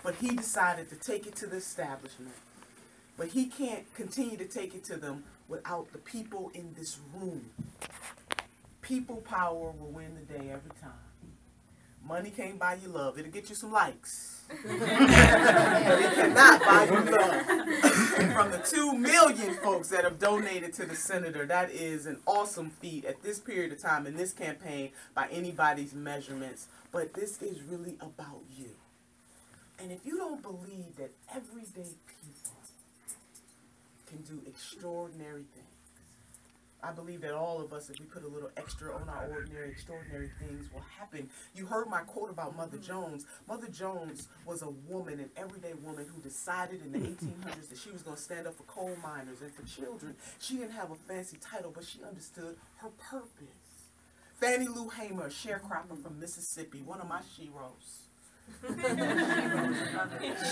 But he decided to take it to the establishment. But he can't continue to take it to them without the people in this room. People power will win the day every time. Money can't buy you love. It'll get you some likes. But it cannot buy you love. And from the 2 million folks that have donated to the senator, that is an awesome feat at this period of time in this campaign by anybody's measurements. But this is really about you. And if you don't believe that everyday people can do extraordinary things, I believe that all of us, if we put a little extra on our ordinary, extraordinary things will happen. You heard my quote about Mother Jones. Mother Jones was a woman, an everyday woman who decided in the 1800s that she was going to stand up for coal miners and for children. She didn't have a fancy title, but she understood her purpose. Fannie Lou Hamer, a sharecropper from Mississippi, one of my sheroes. She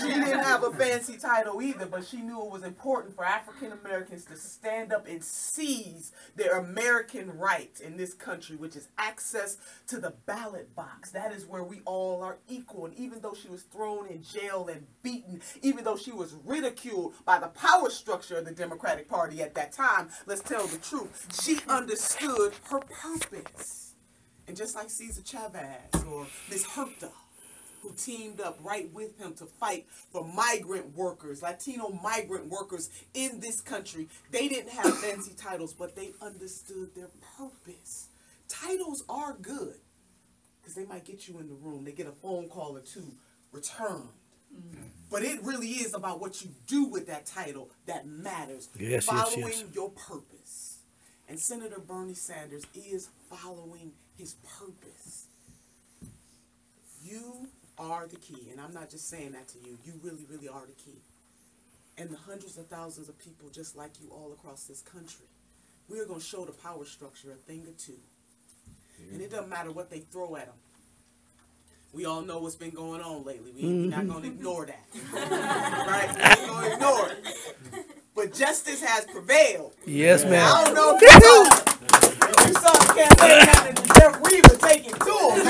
didn't have a fancy title either, but she knew it was important for African Americans to stand up and seize their American right in this country, which is access to the ballot box. That is where we all are equal. And even though she was thrown in jail and beaten, even though she was ridiculed by the power structure of the Democratic Party at that time, let's tell the truth, she understood her purpose. And just like Cesar Chavez or Miss Herta, who teamed up right with him to fight for migrant workers, Latino migrant workers in this country. They didn't have fancy titles, but they understood their purpose. Titles are good because they might get you in the room. They get a phone call or two returned. But it really is about what you do with that title that matters. Yes, following your purpose. And Senator Bernie Sanders is following his purpose. You are the key, and I'm not just saying that to you. You really, really are the key. And the hundreds of thousands of people just like you all across this country, we are going to show the power structure a thing or two. And it doesn't matter what they throw at them. We all know what's been going on lately. We're not going to ignore that. Right? We're not going to ignore it. But justice has prevailed. Yes, ma'am. I don't know if you saw the campaign manager Jeff Weaver taking to him.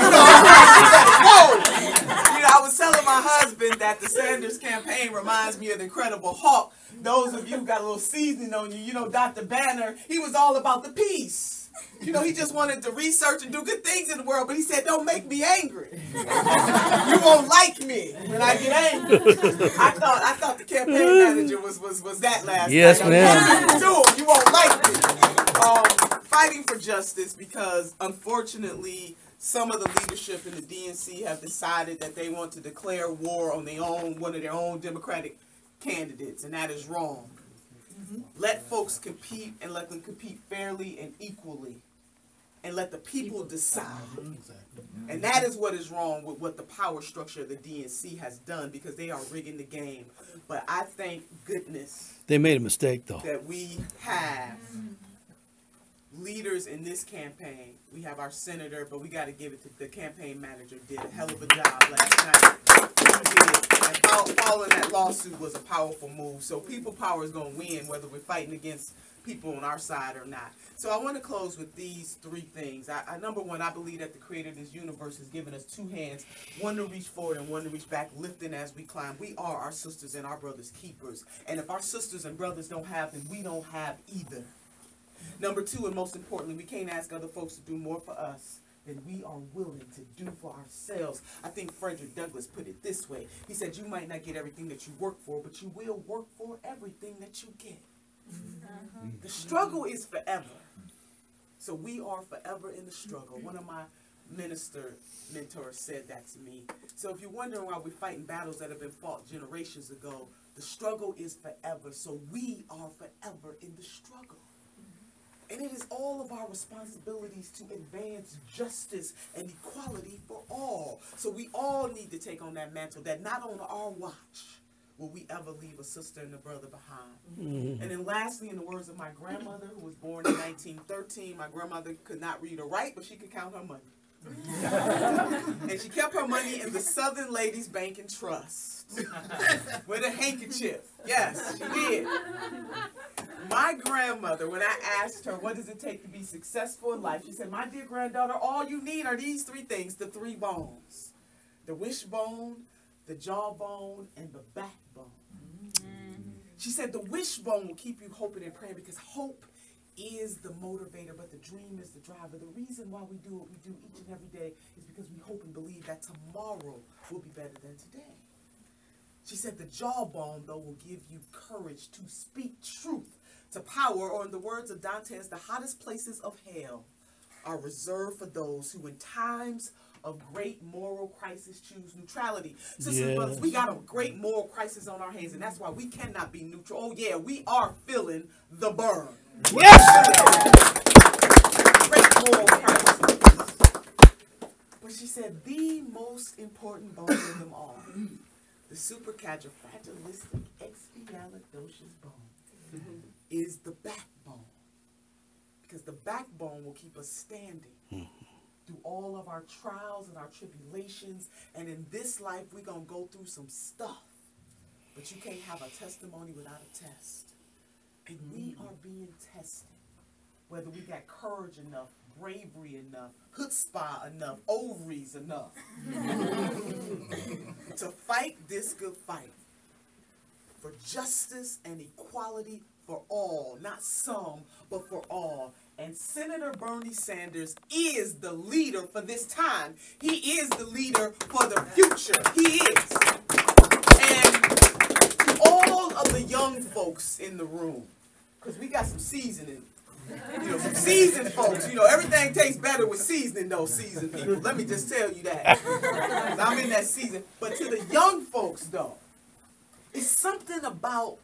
I was telling my husband that the Sanders campaign reminds me of the Incredible Hulk. Those of you who got a little seasoning on you, you know, Dr. Banner, he was all about the peace. You know, he just wanted to research and do good things in the world, but he said, don't make me angry. You won't like me when I get angry. I thought the campaign manager was that last yes, night. ma'am. You won't like me. Fighting for justice because, unfortunately, some of the leadership in the DNC have decided that they want to declare war on one of their own Democratic candidates, and that is wrong. Let folks compete and let them compete fairly and equally, and let the people decide. And that is what is wrong with what the power structure of the DNC has done, because they are rigging the game. But I thank goodness they made a mistake, though, that we have leaders in this campaign. We have our senator, but we got to give it to the campaign manager. Did a hell of a job last night. And following that lawsuit was a powerful move. So people power is going to win whether we're fighting against people on our side or not. So I want to close with these 3 things. Number one, I believe that the creator of this universe has given us 2 hands, one to reach forward and one to reach back, lifting as we climb. We are our sisters and our brothers' keepers. And if our sisters and brothers don't have them, we don't have either. Number 2, and most importantly, we can't ask other folks to do more for us than we are willing to do for ourselves. I think Frederick Douglass put it this way. He said, you might not get everything that you work for, but you will work for everything that you get. The struggle is forever. So we are forever in the struggle. One of my mentors said that to me. So if you're wondering why we're fighting battles that have been fought generations ago, the struggle is forever. So we are forever in the struggle. And it is all of our responsibilities to advance justice and equality for all. So we all need to take on that mantle, that not on our watch will we ever leave a sister and a brother behind. And then lastly, in the words of my grandmother, who was born in 1913, my grandmother could not read or write, but she could count her money. And she kept her money in the Southern Ladies Bank and Trust with a handkerchief. Yes, she did. My grandmother, when I asked her, what does it take to be successful in life? She said, my dear granddaughter, all you need are these 3 things, the 3 bones. The wishbone, the jawbone, and the backbone. She said the wishbone will keep you hoping and praying because hope is the motivator, but the dream is the driver. The reason why we do what we do each and every day is because we hope and believe that tomorrow will be better than today. She said the jawbone, though, will give you courage to speak truth to power, or in the words of Dantes, the hottest places of hell are reserved for those who in times of great moral crisis choose neutrality. Sisters and brothers, we got a great moral crisis on our hands, and that's why we cannot be neutral. Oh yeah, we are feeling the burn. Yes! Great moral crisis. But she said the most important bone of them all, the supercalifragilistic expialidocious bone, is the backbone. Because the backbone will keep us standing through all of our trials and our tribulations. And in this life, we're going to go through some stuff. But you can't have a testimony without a test. And we are being tested. Whether we got courage enough, bravery enough, chutzpah enough, ovaries enough to fight this good fight for justice and equality for all, not some, but for all. And Senator Bernie Sanders is the leader for this time. He is the leader for the future. He is. And to all of the young folks in the room, because we got some seasoning, some seasoned folks, everything tastes better with seasoning, though, seasoned people. Let me just tell you that. I'm in that season. But to the young folks, though, it's something about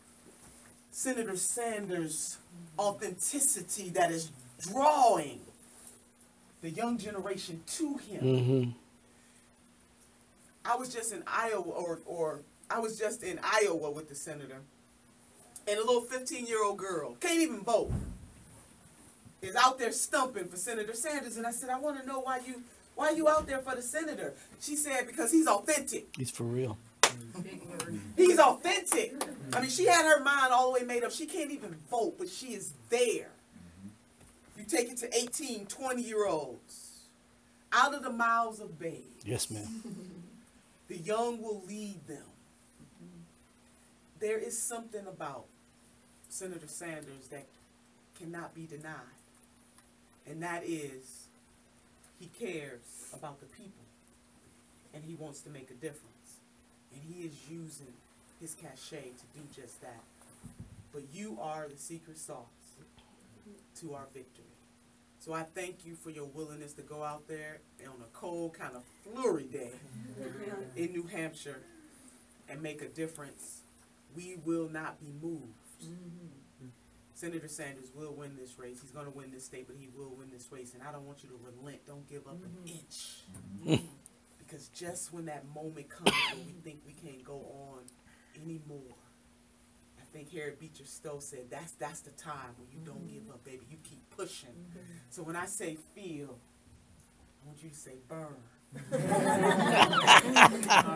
Senator Sanders' authenticity that is drawing the young generation to him. I was just in Iowa, I was just in Iowa with the senator, and a little 15-year-old girl, can't even vote, is out there stumping for Senator Sanders. And I said, I want to know why you out there for the senator. She said, because he's authentic. He's for real. He's authentic. I mean, she had her mind all the way made up. She can't even vote, but she is there. You take it to 18, 20-year-olds, out of the mouths of babes. Yes, ma'am. The young will lead them. There is something about Senator Sanders that cannot be denied. And that is, he cares about the people. And he wants to make a difference. And he is using his cachet to do just that. But you are the secret sauce to our victory. So I thank you for your willingness to go out there on a cold, kind of flurry day in New Hampshire and make a difference. We will not be moved. Senator Sanders will win this race. He's going to win this state, but he will win this race. And I don't want you to relent. Don't give up an inch. Because just when that moment comes when we think we can't go on anymore, I think Harriet Beecher Stowe said, that's the time when you don't give up, baby. You keep pushing. So when I say feel, I want you to say burn. All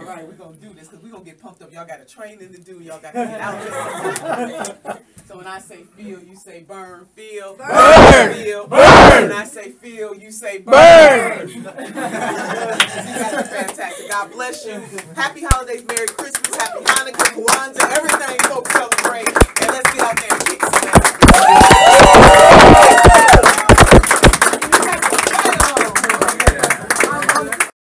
right, we're going to do this because we're going to get pumped up. Y'all got a training to do. Y'all got to get out there. So when I say feel, you say burn. Feel. Burn. Feel. Burn. When I say feel, you say burn. You guys are fantastic. God bless you. Happy holidays, Merry Christmas, Happy Hanukkah, Kwanzaa, everything folks celebrate. And let's get out there and kick some ass.